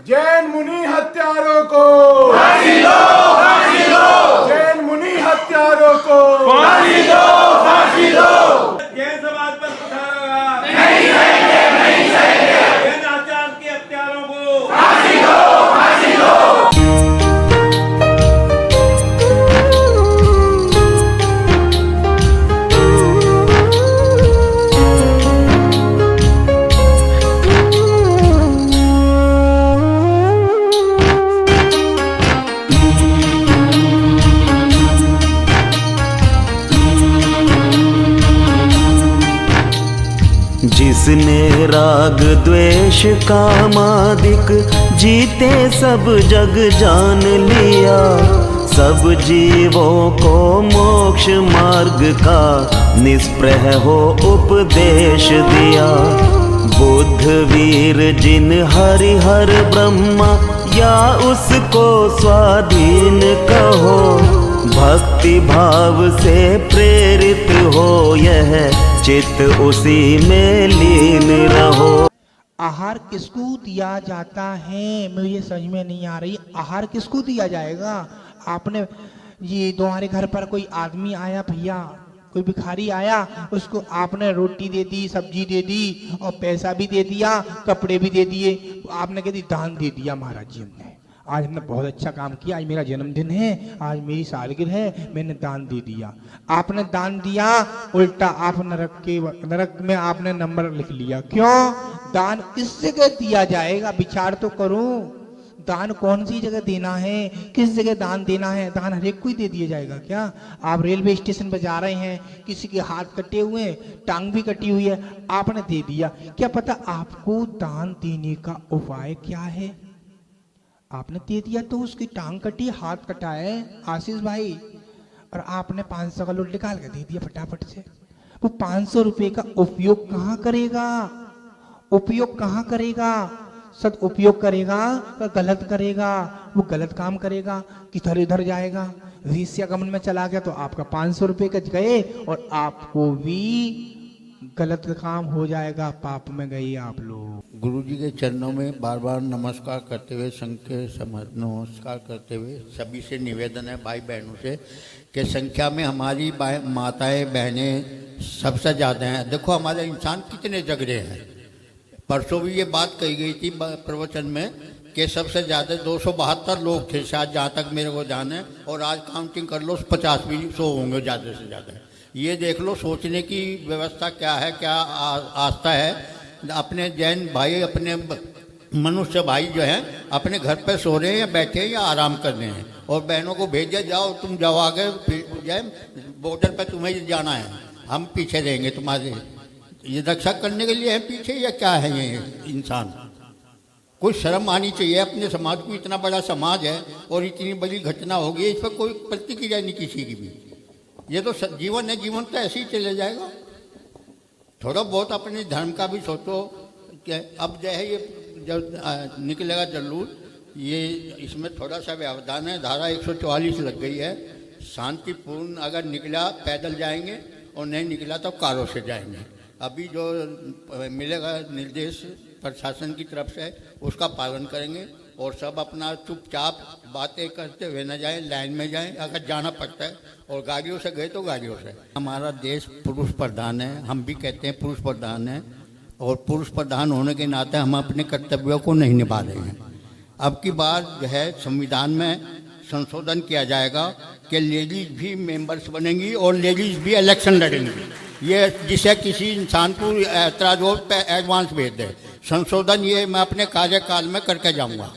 जैन मुनि हत्यारों को फांसी दो, फांसी दो, जैन मुनि हत्यारों को फांसी दो, फांसी दो। जैन समाज पर कुठाराघात नहीं सहेंगे, नहीं सहेंगे। जैन आचार्य के हत्यारों को फांसी दो, फांसी दो। जिसने राग द्वेष कामादिक जीते सब जग जान लिया, सब जीवों को मोक्ष मार्ग का निष्प्रह हो उपदेश दिया। बुद्ध वीर जिन हरिहर ब्रह्मा या उसको स्वाधीन कहो, भक्ति भाव से प्रेरित हो यह चित्त उसी में लीन रहो। आहार किसको दिया जाता है, मुझे समझ में नहीं आ रही। आहार किसको दिया जाएगा? आपने ये तुम्हारे घर पर कोई आदमी आया भैया, कोई भिखारी आया, उसको आपने रोटी दे दी, सब्जी दे दी और पैसा भी दे दिया, कपड़े भी दे दिए, आपने कह दी दान दे दिया। महाराज जी हमने आज हमने बहुत अच्छा काम किया, आज मेरा जन्मदिन है, आज मेरी सालगिरह है, मैंने दान दे दिया। आपने दान दिया, उल्टा आप नरक में आपने नंबर लिख लिया। क्यों? दान किस जगह दिया जाएगा? विचार तो करो। दान कौन सी जगह देना है, किस जगह दान देना है? दान हर एक को ही दे दिया जाएगा क्या? आप रेलवे स्टेशन पर जा रहे हैं, किसी के हाथ कटे हुए हैं, टांग भी कटी हुई है, आपने दे दिया। क्या पता आपको दान देने का उपाय क्या है? आपने दे दिया तो उसकी टांग कटी, हाथ कटा है आशीष भाई, और आपने 500 का नोट निकाल के दे दिया फटाफट से। वो 500 रुपए का उपयोग कहाँ करेगा? उपयोग कहाँ करेगा? सदुपयोग करेगा या गलत करेगा? वो गलत काम करेगा, किधर इधर जाएगा, वेश्यागमन में चला गया तो आपका 500 रुपए कच गए और आपको भी गलत काम हो जाएगा, पाप में गए आप लोग। गुरु जी के चरणों में बार बार नमस्कार करते हुए, संघ के नमस्कार करते हुए सभी से निवेदन है, भाई बहनों से, कि संख्या में हमारी माताएं बहनें सबसे ज़्यादा हैं। देखो हमारे इंसान कितने झगड़े हैं। परसों भी ये बात कही गई थी प्रवचन में कि सबसे ज़्यादा 272 लोग थे शायद, जहाँ तक मेरे को जान है, और आज काउंटिंग कर लो 50 भी 100 होंगे ज़्यादा से ज़्यादा। ये देख लो सोचने की व्यवस्था क्या है, क्या आस्था है। अपने जैन भाई, अपने मनुष्य भाई जो हैं, अपने घर पे सो रहे हैं या बैठे हैं या आराम कर रहे हैं, और बहनों को भेजे जाओ, तुम जाओ आगे, बॉर्डर पे तुम्हें जाना है, हम पीछे रहेंगे तुम्हारे। ये रक्षा करने के लिए है पीछे या क्या है? ये इंसान कोई शर्म आनी चाहिए अपने समाज को। इतना बड़ा समाज है और इतनी बड़ी घटना हो गई, इस पर कोई प्रतिक्रिया नहीं किसी की भी। ये तो जीवन है, जीवन तो ऐसे ही चले जाएगा। थोड़ा बहुत अपने धर्म का भी सोचो कि अब जो है ये जब निकलेगा जरूर, ये इसमें थोड़ा सा व्यवधान है। धारा 144 लग गई है। शांतिपूर्ण अगर निकला पैदल जाएंगे और नहीं निकला तो कारों से जाएंगे। अभी जो मिलेगा निर्देश प्रशासन की तरफ से उसका पालन करेंगे और सब अपना चुपचाप बातें करते हुए न जाएं, लाइन में जाएं अगर जाना पड़ता है, और गाड़ियों से गए तो गाड़ियों से। हमारा देश पुरुष प्रधान है, हम भी कहते हैं पुरुष प्रधान है, और पुरुष प्रधान होने के नाते हम अपने कर्तव्यों को नहीं निभा रहे हैं। अब की बार जो है संविधान में संशोधन किया जाएगा कि लेडीज भी मेंबर्स बनेंगी और लेडीज भी इलेक्शन लड़ेंगी। ये जिसे किसी इंसान को ऐतराज हो पे एडवांस भेज दे। संशोधन ये मैं अपने कार्यकाल में करके जाऊंगा।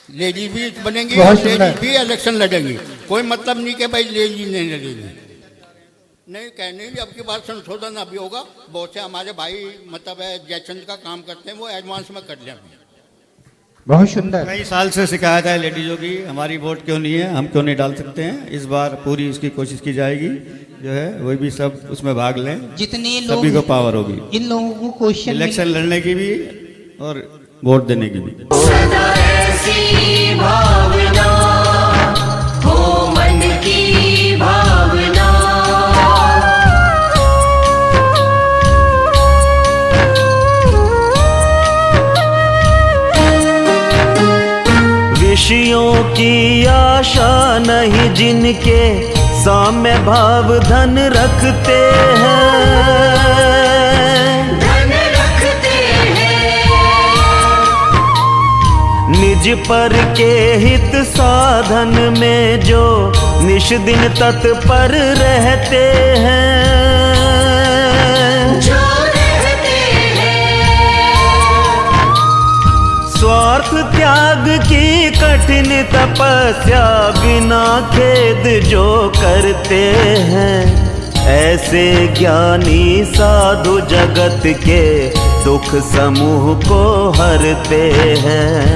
लेडीज भी बनेंगी और लेडीज भी इलेक्शन लड़ेंगी। कोई मतलब नहीं कि भाई लेडीज नहीं लड़ेंगी, नहीं कहने की। अब की बार संशोधन अभी होगा। बहुत से हमारे भाई मतलब जयचंद का काम करते हैं, वो एडवांस में कर लें। बहुत सुंदर। कई साल से शिकायत है लेडीजों की, हमारी वोट क्यों नहीं है, हम क्यों नहीं डाल सकते हैं। इस बार पूरी इसकी कोशिश की जाएगी, जो है वही भी सब उसमें भाग लें, जितने लोग, सभी को पावर होगी। इन लोगों को क्वेश्चन इलेक्शन लड़ने की भी और वोट देने की भी। सदा ऐसी भावना हो मन की भावना। खुशियों की आशा नहीं जिनके साम्य भाव धन रखते हैं, धन रखते हैं। निज पर के हित साधन में जो निश दिन तत्पर रहते हैं, जो रहते हैं। स्वार्थ त्याग की कठिन तपस्या बिना खेद जो करते हैं, ऐसे ज्ञानी साधु जगत के दुख समूह को हरते हैं।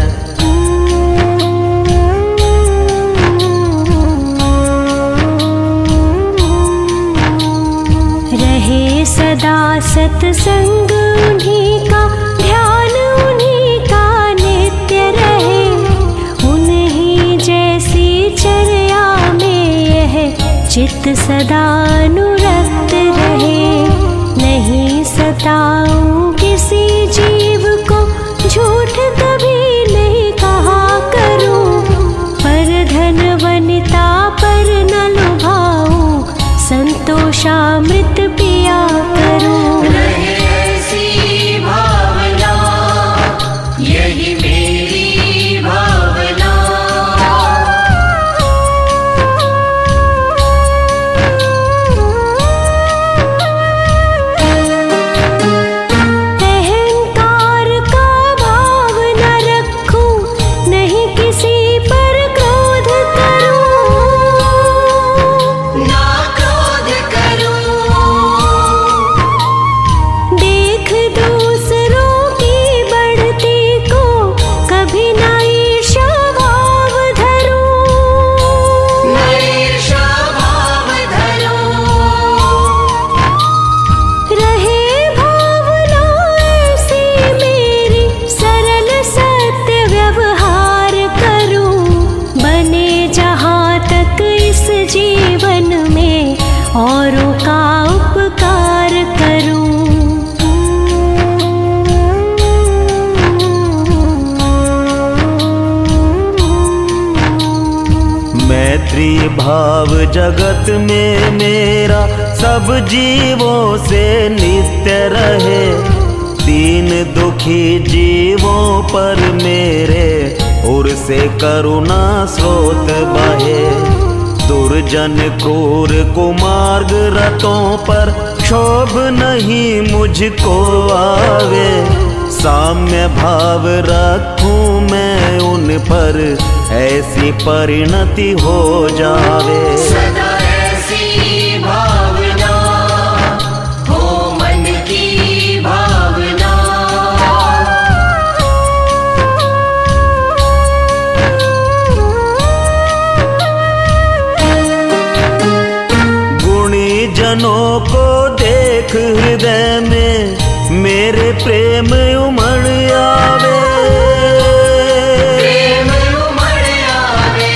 रहे सदा सत्संग उन्हीं का, ध्यान उन्हीं का नित्य रहे, उन्हीं जैसी चर्या में यह चित्त सदा अनुरक्त रहे। नहीं सताऊं किसी जीव को, झूठ कभी नहीं कहा करूं, पर धन वनिता पर न लुभाऊं, संतोषामृत पिया करूं। रहे ऐसी भावना, यही मेरी भावना। अहंकार का भाव न रखूं, नहीं किसी पर क्रोध करूं, ना क्रोध करूं। देख दूसरों की बढ़ती को कभी न ईर्ष्या भाव धरूं, न ईर्ष्या भाव धरूं। रहे भावना ऐसी मेरी, सरल सत्य व्यवहार करूं, बने जहाँ तक इस जीवन में औरों का उपकार करूं। मैत्री भाव जगत में मेरा सब जीवों से नित्य रहे, दीन दुखी जीवों पर मेरे ओर से करुणा स्रोत बहे। दुर्जन क्रूर कुमार्ग रतों पर क्षोभ नहीं मुझको आवे, साम्य भाव रखूं मैं उन पर, ऐसी परिणति हो जावे। सदा ऐसी भावना हो मन की भावना। गुणी जनों को देख हृदय में मेरे प्रेम उमड़ आवे, प्रेम उमड़ आवे।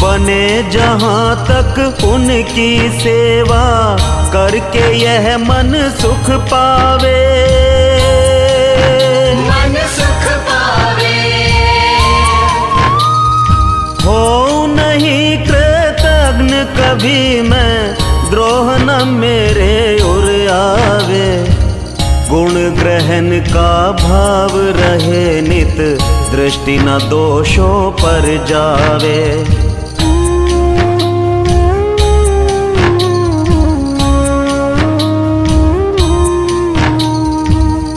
बने जहाँ तक उनकी सेवा करके यह मन सुख पावे, मन सुख पावे। हो नहीं कृतज्ञ कभी मैं, द्रोह न मेरे उर आवे। गुण ग्रहण का भाव रहे नित, दृष्टि न दोषों पर जावे।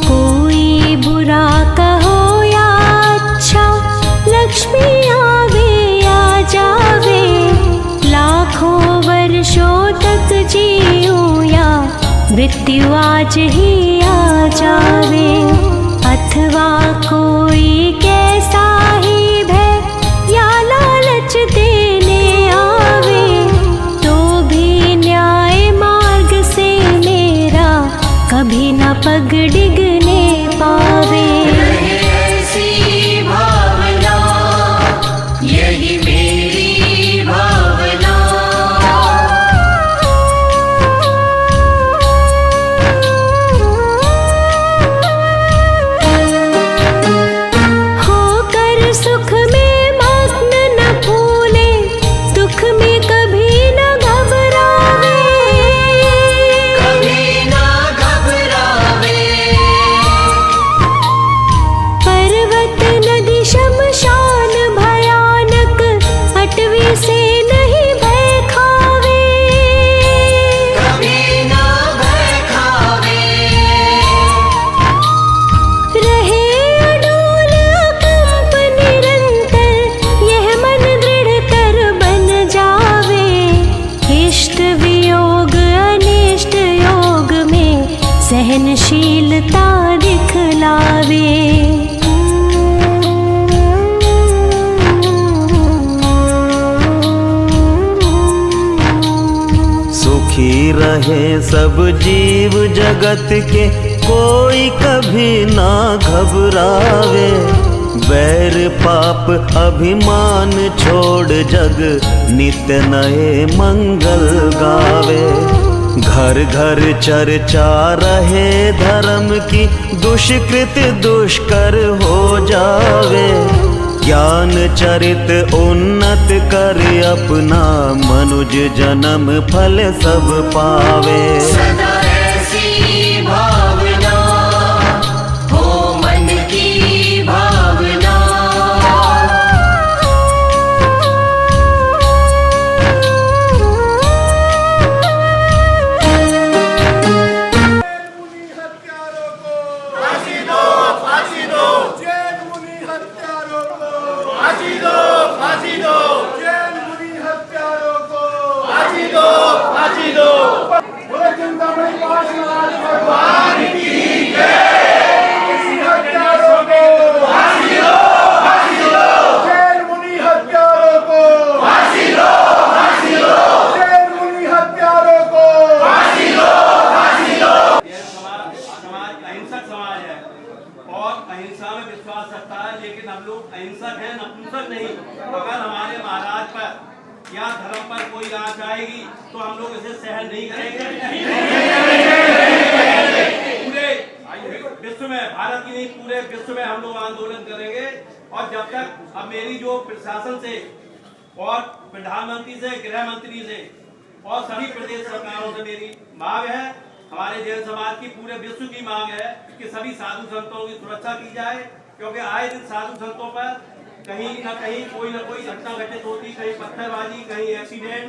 कोई बुरा कहो या अच्छा, लक्ष्मी आवे या जावे, लाखों वर्षों तक जीऊं या मृत्यु आज ही आ जावे। अथवा कोई कैसा ही भय या लालच दे रहे सब जीव जगत के, कोई कभी ना घबरावे। बैर पाप अभिमान छोड़ जग नित्य नए मंगल गावे। घर घर चर्चा रहे धर्म की, दुष्कृत दुष्कर हो जावे। ज्ञान चरित उन्नत कर अपना, मनुज जन्म फल सब पावे। सदा ऐसी भावना हो मन की भावना। मुनि हत्यारों को फांसी दो, फांसी दो। जैन मुनि हत्यारों को फांसी दो, फांसी दो। जैन मुनि हत्यारों को फांसी दो, फांसी दो। बोले चिंतामणि पार्षद भगवान की जय। मुनि हत्यारों को फांसी दो, फांसी दो। जैन मुनि हत्यारों को फांसी दो, फांसी दो। जैन मुनि हत्यारों को फांसी दो, फांसी दो। समाज अहिंसक समाज है और अहिंसा में विश्वास रखता है, लेकिन हम लोग अहिंसक हैं, नपुंसक नहीं। अगर हमारे महाराज पर या धर्म पर कोई आंच आएगी तो हम लोग इसे सहन नहीं करेंगे। पूरे विश्व में, भारत की नहीं पूरे विश्व में हम लोग आंदोलन करेंगे। और जब तक अब मेरी जो प्रशासन से और प्रधानमंत्री से, गृह मंत्री से और सभी प्रदेश सरकारों से मेरी मांग है, हमारे जैन समाज की पूरे विश्व की मांग है कि सभी साधु संतों की सुरक्षा की जाए, क्योंकि आए दिन साधु संतों पर कहीं न कोई घटना घटित होती, कहीं पत्थरबाजी, कहीं एक्सीडेंट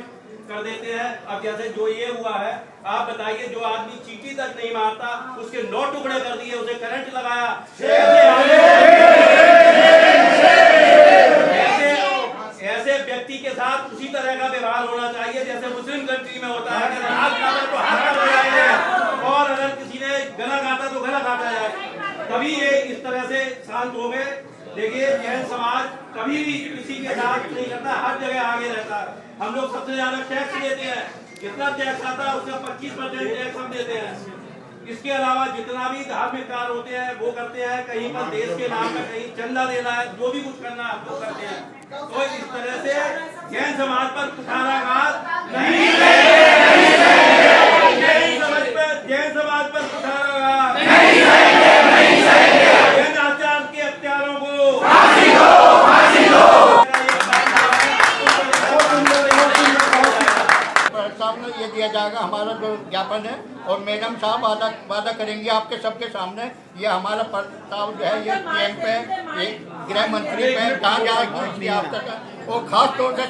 कर देते हैं। अब जैसे जो ये हुआ है, आप बताइए, जो आदमी चींटी तक नहीं मारता उसके 9 टुकड़े कर दिए, उसे करंट लगाया। ऐसे व्यक्ति के साथ उसी तरह का व्यवहार होना चाहिए जैसे मुस्लिम कंट्री में होता है कि हाथ काटा तो हाथ काटा जाए और अगर किसी ने गला काटा तो गला काटा जाए, तभी ये इस तरह से शांत हो गए। देखिए, जैन समाज कभी भी किसी के साथ नहीं करता, हर जगह आगे रहता है। हम लोग सबसे ज्यादा टैक्स देते हैं, जितना टैक्स आता है उसका 25% टैक्स हम देते हैं। इसके अलावा जितना भी धार्मिक कार्य होते हैं वो करते हैं, कहीं पर देश के नाम पर कहीं चंदा देना है, जो भी कुछ करना है वो करते हैं। तो इस तरह से जैन समाज पर कुठाराघात नहीं, जैन समाज पर कुठाराघात नहीं, जैन आचार्य के हत्यारों को फांसी दो, फांसी दो। सामने ये दिया जाएगा हमारा जो ज्ञापन है, और मैडम साहब वादा करेंगे आपके सबके सामने। ये हमारा प्रस्ताव जो है ये पीएम पे, ये गृह मंत्री पे कहा जाएगा आप तक। और खास तौर से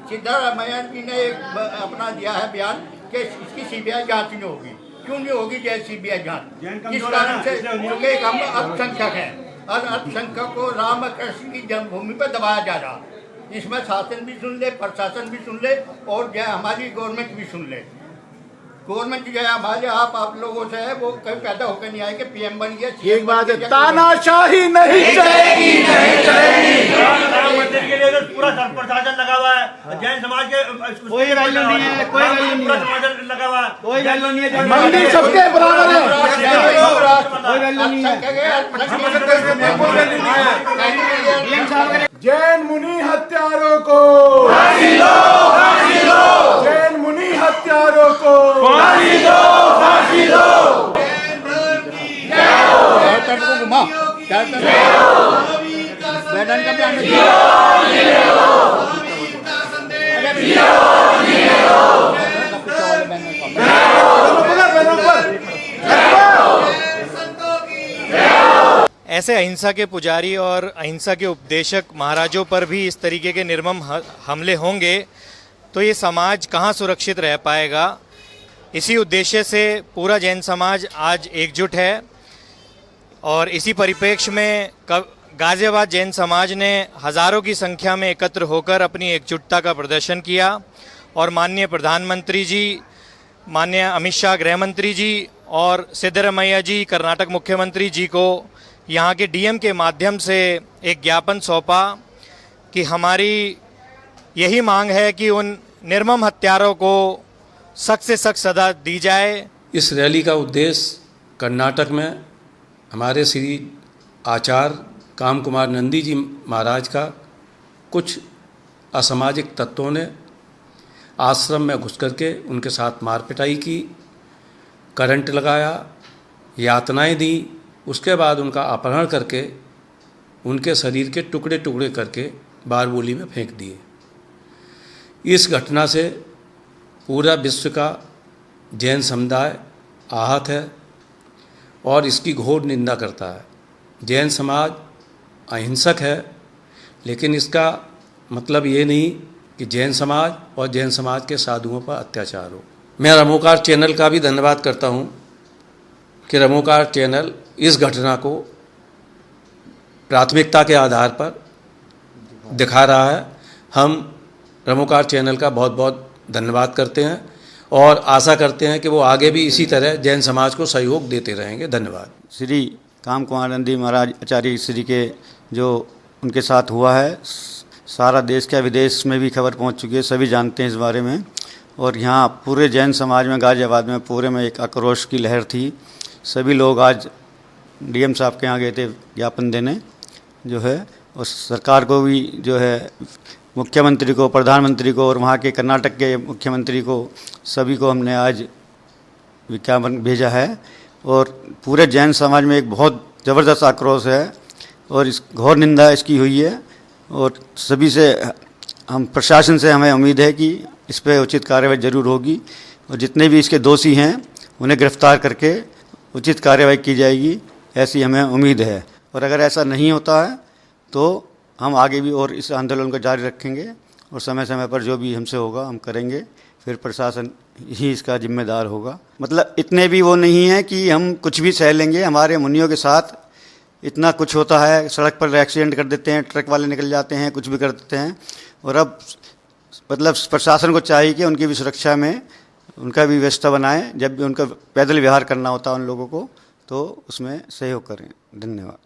सिद्धारमैया जी ने एक अपना दिया है बयान कि इसकी सीबीआई जांच नहीं होगी। क्यों नहीं होगी जय सीबीआई जांच? किस कारण से? क्योंकि हम अल्पसंख्यक हैं और अल्पसंख्यक को रामकृष्ण की जन्मभूमि पर दबाया जा रहा। इसमें शासन भी सुन ले, प्रशासन भी सुन ले और जो हमारी गवर्नमेंट भी सुन ले। गवर्नमेंट जो है हमारे आप लोगों से है, वो कभी पैदा होकर नहीं आए कि पीएम बन गया। एक बात है, तानाशाही नहीं चलेगी, नहीं चलेगी। प्रधानमंत्री के लिए पूरा प्रशासन लगा हुआ है, जैन समाज के कोई वैल्यू नहीं है, कोई वैल्यू नहीं है, प्रशासन लगा हुआ है, कोई वैल्यू नहीं है। मंदिर सबके बराबर है, कोई वैल्यू नहीं है। जैन मुनि हत्यारों को फांसी दो, फांसी दो। जैन मुनि हत्यारों को फांसी दो, फांसी दो। ऐसे अहिंसा के पुजारी और अहिंसा के उपदेशक महाराजों पर भी इस तरीके के निर्मम हमले होंगे तो ये समाज कहाँ सुरक्षित रह पाएगा। इसी उद्देश्य से पूरा जैन समाज आज एकजुट है और इसी परिप्रेक्ष्य में गाजियाबाद जैन समाज ने हज़ारों की संख्या में एकत्र होकर अपनी एकजुटता का प्रदर्शन किया और माननीय प्रधानमंत्री जी, माननीय अमित शाह गृह मंत्री जी और सिद्धरमैया जी कर्नाटक मुख्यमंत्री जी को यहाँ के डीएम के माध्यम से एक ज्ञापन सौंपा कि हमारी यही मांग है कि उन निर्मम हत्यारों को सख्त से सख्त सजा दी जाए। इस रैली का उद्देश्य कर्नाटक में हमारे श्री आचार्य काम कुमार नंदी जी महाराज का कुछ असामाजिक तत्वों ने आश्रम में घुस करके उनके साथ मार पिटाई की, करंट लगाया, यातनाएं दी, उसके बाद उनका अपहरण करके उनके शरीर के टुकड़े टुकड़े करके बारबोली में फेंक दिए। इस घटना से पूरा विश्व का जैन समुदाय आहत है और इसकी घोर निंदा करता है। जैन समाज अहिंसक है, लेकिन इसका मतलब ये नहीं कि जैन समाज और जैन समाज के साधुओं पर अत्याचार हो। मैं रमोकार चैनल का भी धन्यवाद करता हूँ कि रमोकार चैनल इस घटना को प्राथमिकता के आधार पर दिखा रहा है। हम रमोकार चैनल का बहुत बहुत धन्यवाद करते हैं और आशा करते हैं कि वो आगे भी इसी तरह जैन समाज को सहयोग देते रहेंगे। धन्यवाद। श्री काम कुमार नंदी महाराज आचार्य श्री के जो उनके साथ हुआ है, सारा देश का विदेश में भी खबर पहुंच चुकी है, सभी जानते हैं इस बारे में। और यहाँ पूरे जैन समाज में, गाजियाबाद में पूरे में एक आक्रोश की लहर थी। सभी लोग आज डीएम साहब के यहाँ गए थे ज्ञापन देने जो है, और सरकार को भी जो है, मुख्यमंत्री को, प्रधानमंत्री को और वहाँ के कर्नाटक के मुख्यमंत्री को, सभी को हमने आज विज्ञापन भेजा है। और पूरे जैन समाज में एक बहुत ज़बरदस्त आक्रोश है और इस घोर निंदा इसकी हुई है। और सभी से हम प्रशासन से हमें उम्मीद है कि इस पर उचित कार्रवाई जरूर होगी और जितने भी इसके दोषी हैं उन्हें गिरफ्तार करके उचित कार्रवाई की जाएगी, ऐसी हमें उम्मीद है। और अगर ऐसा नहीं होता है तो हम आगे भी और इस आंदोलन को जारी रखेंगे और समय समय पर जो भी हमसे होगा हम करेंगे। फिर प्रशासन ही इसका जिम्मेदार होगा। मतलब इतने भी वो नहीं है कि हम कुछ भी सह लेंगे। हमारे मुनियों के साथ इतना कुछ होता है, सड़क पर एक्सीडेंट कर देते हैं, ट्रक वाले निकल जाते हैं, कुछ भी कर देते हैं। और अब मतलब प्रशासन को चाहिए कि उनकी भी सुरक्षा में उनका भी व्यवस्था बनाएं। जब भी उनका पैदल व्यवहार करना होता है उन लोगों को, तो उसमें सहयोग करें। धन्यवाद।